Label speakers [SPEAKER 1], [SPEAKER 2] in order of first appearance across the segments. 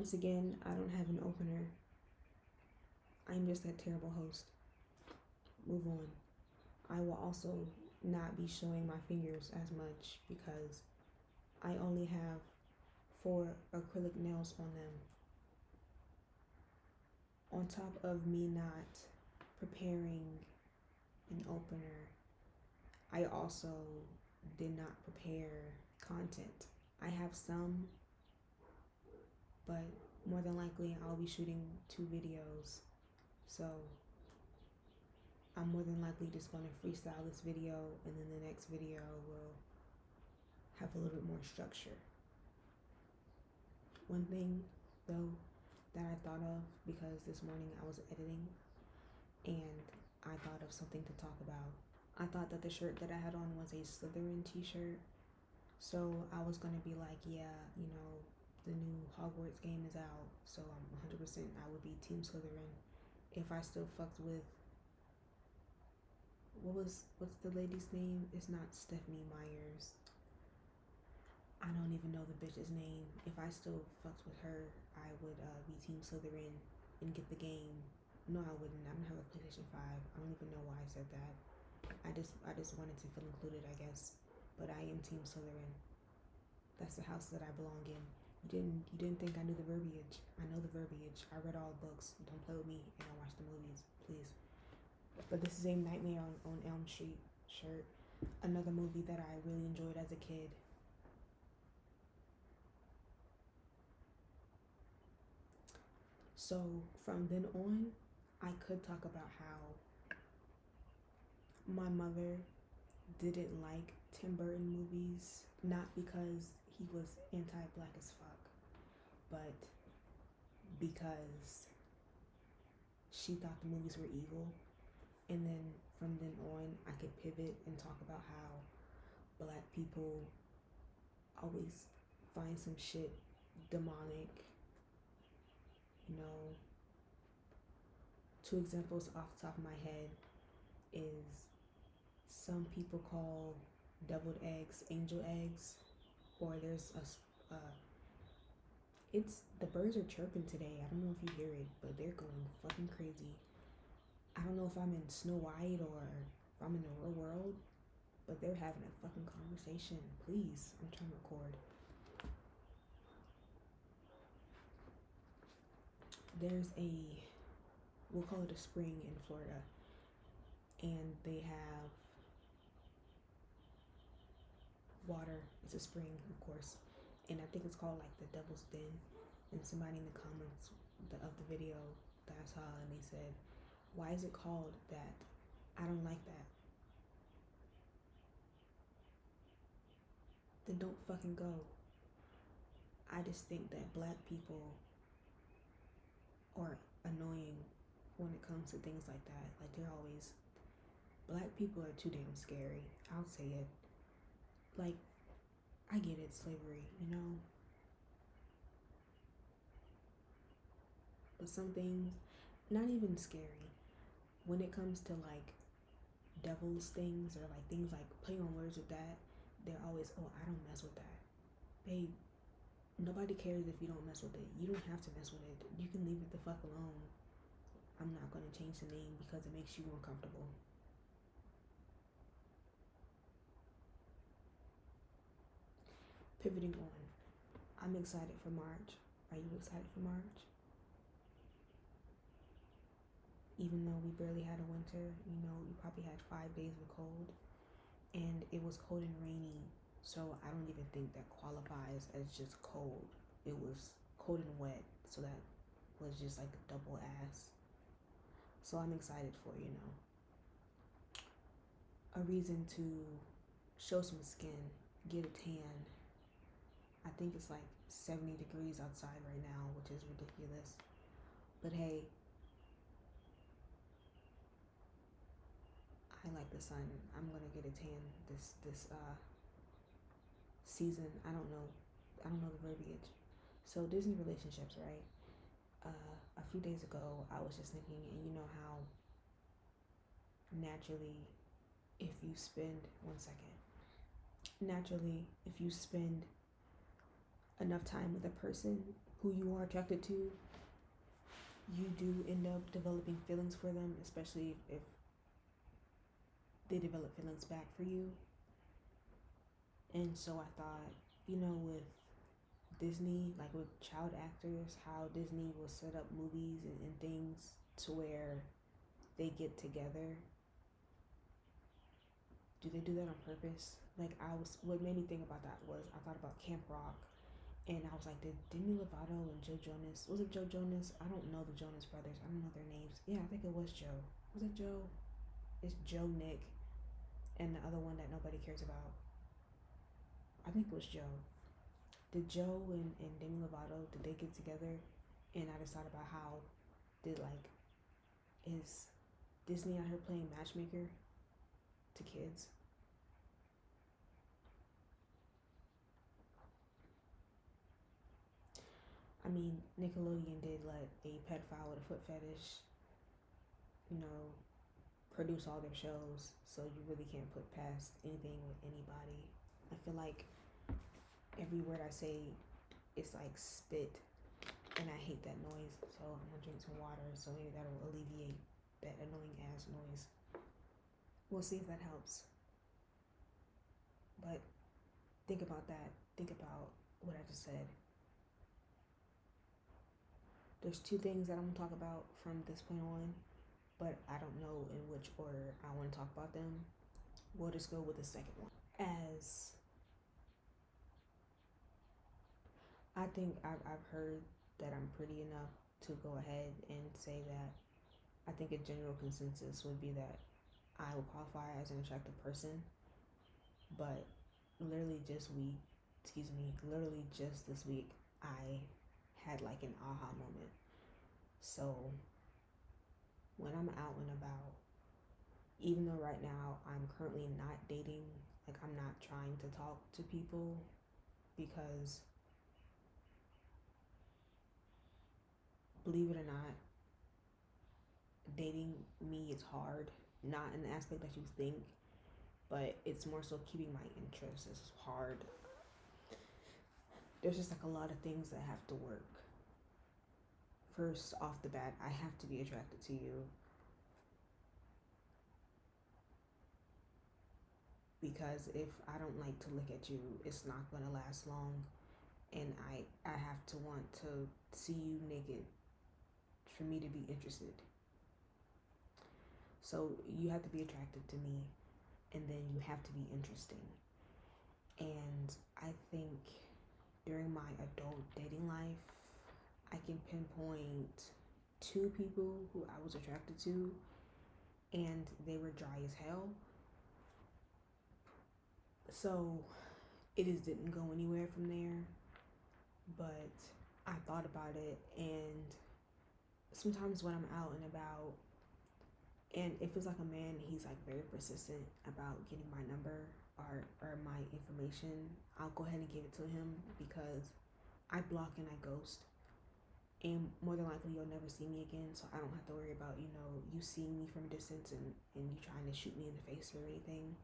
[SPEAKER 1] Once again, I don't have an opener. I'm just that terrible host. Move on. I will also not be showing my fingers as much because I only have 4 acrylic nails on them. On top of me not preparing an opener, I also did not prepare content. I have some, but more than likely I'll be shooting 2 videos. So I'm more than likely just going to freestyle this video, and then the next video will have a little bit more structure. One thing though that I thought of, because this morning I was editing and I thought of something to talk about. I thought that the shirt that I had on was a Slytherin t-shirt. So I was going to be like, yeah, the new Hogwarts game is out. So 100% I would be Team Slytherin if I still fucked with, what's the lady's name? It's not Stephanie Myers. I don't even know the bitch's name. If I still fucked with her, I would be Team Slytherin and get the game. No, I wouldn't. I don't have a PlayStation 5. I don't even know why I said that. I just wanted to feel included, I guess. But I am Team Slytherin. That's the house that I belong in. You didn't think I knew the verbiage. I know the verbiage. I read all the books. Don't play with me and I watch the movies, please. But this is a Nightmare on Elm Street shirt. Another movie that I really enjoyed as a kid. So from then on, I could talk about how my mother didn't like Tim Burton movies, not because he was anti-black as fuck, but because she thought the movies were evil. And then from then on, I could pivot and talk about how black people always find some shit demonic. 2 examples off the top of my head is, some people call deviled eggs angel eggs, or there's the birds are chirping today. I don't know if you hear it, but they're going fucking crazy. I don't know if I'm in Snow White or if I'm in the real world, but they're having a fucking conversation. Please, I'm trying to record. There's we'll call it a spring in Florida, and they have water. It's a spring, of course, and I think it's called like the Devil's Den. And somebody in the comments of the video that I saw, and they said, why is it called that? I don't like that. Then don't fucking go. I just think that black people are annoying when it comes to things like that. Like, they're always, black people are too damn scary. I'll say it. Like, I get it, slavery, but some things, not even scary. When it comes to like devil's things, or like things like play on words with that, they're always, oh, I don't mess with that. Babe, nobody cares if you don't mess with it. You don't have to mess with it. You can leave it the fuck alone. I'm not going to change the name because it makes you uncomfortable. Pivoting on, I'm excited for March. Are you excited for March? Even though we barely had a winter, we probably had 5 days of cold, and it was cold and rainy. So I don't even think that qualifies as just cold. It was cold and wet, so that was just like a double ass. So I'm excited for, a reason to show some skin, get a tan. I think it's like 70 degrees outside right now, which is ridiculous. But hey, I like the sun. I'm gonna get a tan this season. I don't know the verbiage. So Disney relationships, right? A few days ago, I was just thinking, and you know how naturally, if you spend if you spend enough time with a person who you are attracted to, you do end up developing feelings for them, especially if they develop feelings back for you. And so I thought, with Disney, like with child actors, how Disney will set up movies and things to where they get together. Do they do that on purpose? Like, what made me think about that was I thought about Camp Rock, and I was like, did Demi Lovato and Joe Jonas, was it Joe Jonas? I don't know the Jonas brothers. I don't know their names. Yeah, I think it was Joe. Was it Joe? It's Joe, Nick, and the other one that nobody cares about. I think it was Joe. Did Joe and Demi Lovato, did they get together? And I just thought about how is Disney out here playing matchmaker to kids? I mean, Nickelodeon did let a pedophile with a foot fetish, produce all their shows, so you really can't put past anything with anybody. I feel like every word I say is like spit, and I hate that noise, so I'm gonna drink some water, so maybe that'll alleviate that annoying ass noise. We'll see if that helps. But think about that. Think about what I just said. There's two things that I'm gonna talk about from this point on, but I don't know in which order I want to talk about them. We'll just go with the second one. As I think I've heard that I'm pretty enough to go ahead and say that I think a general consensus would be that I will qualify as an attractive person, but literally just this week, I had like an aha moment. So when I'm out and about, even though right now I'm currently not dating, like I'm not trying to talk to people because, believe it or not, dating me is hard. Not in the aspect that you think, but it's more so keeping my interests is hard. There's just like a lot of things that have to work. First, off the bat, I have to be attracted to you. Because if I don't like to look at you, it's not going to last long. And I have to want to see you naked for me to be interested. So you have to be attracted to me, and then you have to be interesting. And I think during my adult dating life, I can pinpoint 2 people who I was attracted to, and they were dry as hell. So it just didn't go anywhere from there. But I thought about it, and sometimes when I'm out and about, and if it's like a man, he's like very persistent about getting my number or my information, I'll go ahead and give it to him because I block and I ghost. And more than likely, you'll never see me again, so I don't have to worry about, you seeing me from a distance and you trying to shoot me in the face or anything.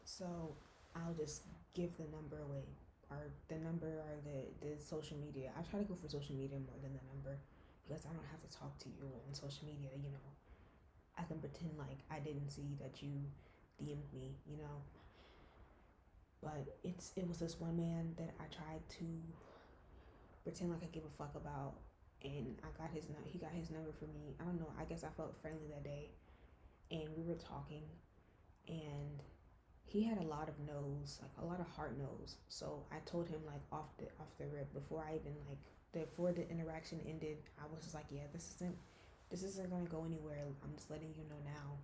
[SPEAKER 1] So I'll just give the number away, or the number or the social media. I try to go for social media more than the number because I don't have to talk to you on social media, I can pretend like I didn't see that you DM'd me, But it was this one man that I tried to pretend like I give a fuck about, and he got his number for me. I don't know, I guess I felt friendly that day, and we were talking, and he had a lot of no's, like a lot of hard no's. So I told him like off the rip before the interaction ended. I was just like, yeah, this isn't gonna go anywhere. I'm just letting you know now.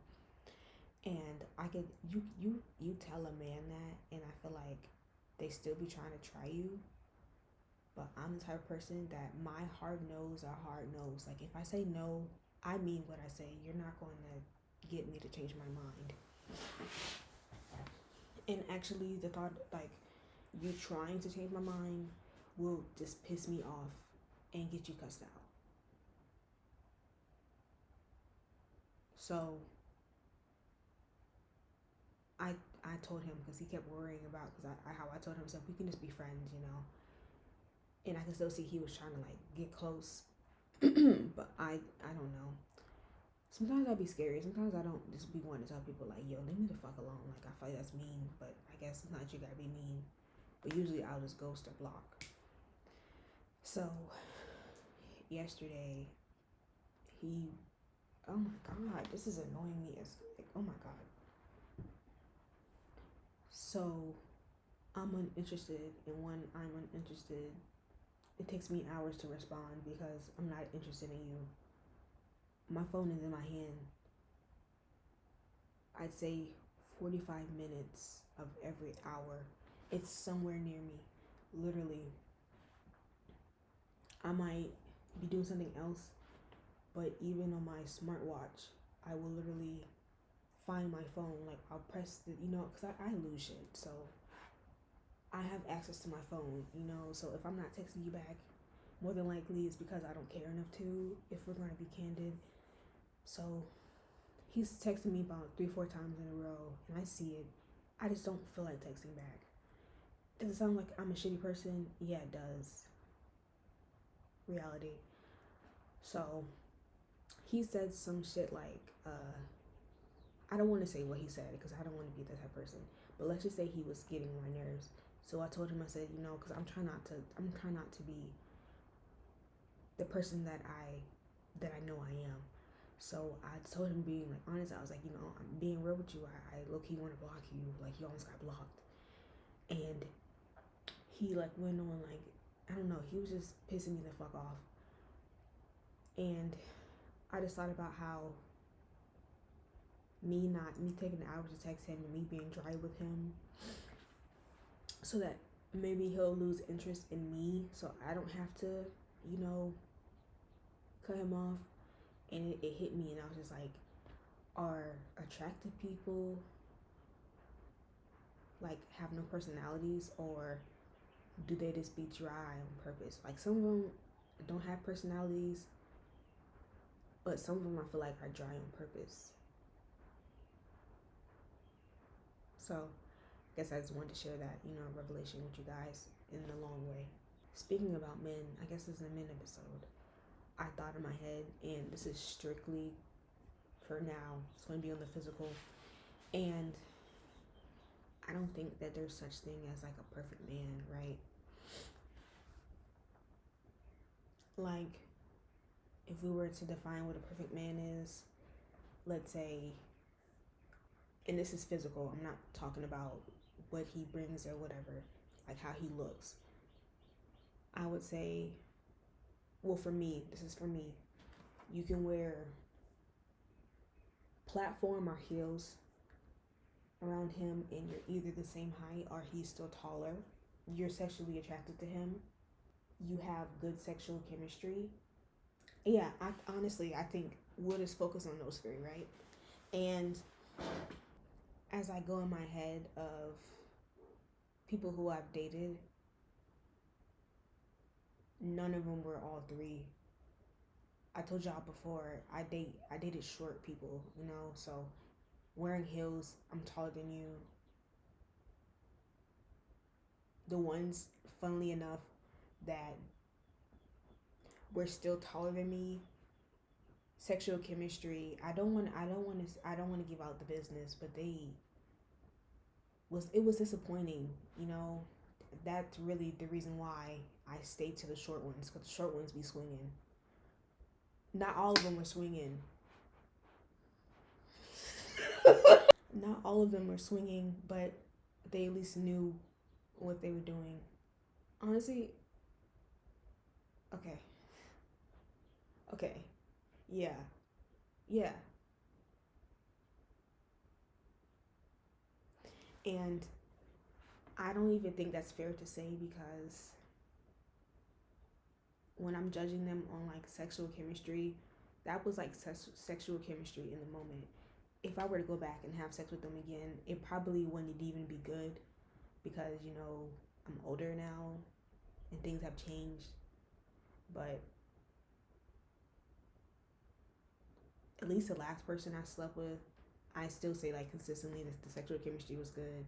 [SPEAKER 1] And I could you tell a man that, and I feel like they still be trying to try you. But I'm the type of person that my hard no's are hard no's. Like if I say no, I mean what I say. You're not going to get me to change my mind. And actually, the thought, like, you trying to change my mind will just piss me off and get you cussed out. So, I told him, because he kept worrying about, because how I told him, so we can just be friends, you know. And I could still see he was trying to like get close, but I don't know. Sometimes I'll be scary. Sometimes I don't just be wanting to tell people like, yo, leave me the fuck alone. Like I feel like that's mean, but I guess it's not you gotta be mean. But usually I'll just ghost or block. So yesterday he, oh my god, this is annoying me as like, oh my god. So I'm uninterested, and when I'm uninterested, it takes me hours to respond because I'm not interested in you. My phone is in my hand. I'd say 45 minutes of every hour. It's somewhere near me. Literally. I might be doing something else, but even on my smartwatch, I will literally find my phone. Like, I'll press the, you know, because I lose shit. So, I have access to my phone, you know. So, if I'm not texting you back, more than likely it's because I don't care enough to, if we're going to be candid. So, he's texting me about 3-4 times in a row, and I see it. I just don't feel like texting back. Does it sound like I'm a shitty person? Yeah, it does. Reality. So, he said some shit like, I don't want to say what he said because I don't want to be that type of person. But let's just say he was getting on my nerves. So I told him, I said, you know, because I'm trying not to be the person that I know I am. So I told him, being like honest, I was like, you know, I'm being real with you. I low-key want to block you. Like, you almost got blocked. And he like went on like, I don't know, he was just pissing me the fuck off. And I just thought about how me taking the hours to text him and me being dry with him, so that maybe he'll lose interest in me, so I don't have to, you know, cut him off. And it hit me, and I was just like, are attractive people like have no personalities, or do they just be dry on purpose? Like, some of them don't have personalities, but some of them I feel like are dry on purpose. So I guess I just wanted to share that, you know, revelation with you guys in the long way. Speaking about men, I guess this is a men episode. I thought in my head, and this is strictly for now, it's going to be on the physical, and I don't think that there's such thing as like a perfect man, right? Like, if we were to define what a perfect man is, let's say, and this is physical, I'm not talking about what he brings or whatever, like how he looks. I would say, well, for me, this is for me, you can wear platform or heels around him, and you're either the same height or he's still taller. You're sexually attracted to him. You have good sexual chemistry. Yeah, I think we'll just focus on those three, right? And as I go in my head of people who I've dated, none of them were all three. I told y'all before, I dated short people, you know, so wearing heels, I'm taller than you. The ones, funnily enough, that were still taller than me, sexual chemistry, I don't want to give out the business, but it was disappointing, you know. That's really the reason why I stayed to the short ones, because the short ones be swinging. Not all of them were swinging. Not all of them were swinging, but they at least knew what they were doing. Honestly, okay. Okay. Yeah. Yeah. And I don't even think that's fair to say, because when I'm judging them on like sexual chemistry, that was like sexual chemistry in the moment. If I were to go back and have sex with them again, it probably wouldn't even be good, because, you know, I'm older now and things have changed. But at least the last person I slept with, I still say like consistently that the sexual chemistry was good.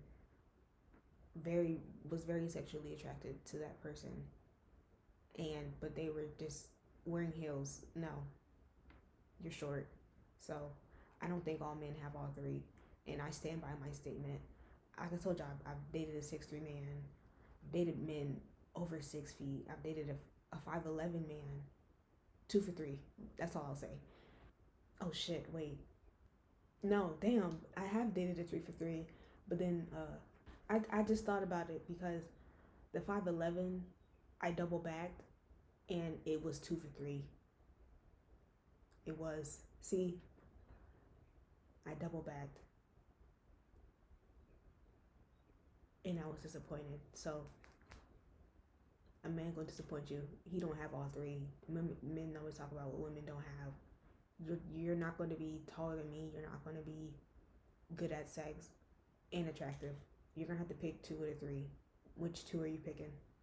[SPEAKER 1] Was very sexually attracted to that person, and but they were just wearing heels. No, you're short. So I don't think all men have all three, and I stand by my statement. Like I told you, I've dated a 6'3" man, dated men over 6 feet. I've dated a 5'11" man, 2 for 3. That's all I'll say. Oh shit! Wait, no, damn. I have dated a 3 for 3, but then I just thought about it because the 5'11", I double bagged, and it was 2 for 3. It was. See, I double bagged, and I was disappointed. So a man gonna disappoint you. He don't have all three. Men always talk about what women don't have. You're not going to be taller than me. You're not going to be good at sex and attractive. You're gonna have to pick 2 of the 3. Which 2 are you picking?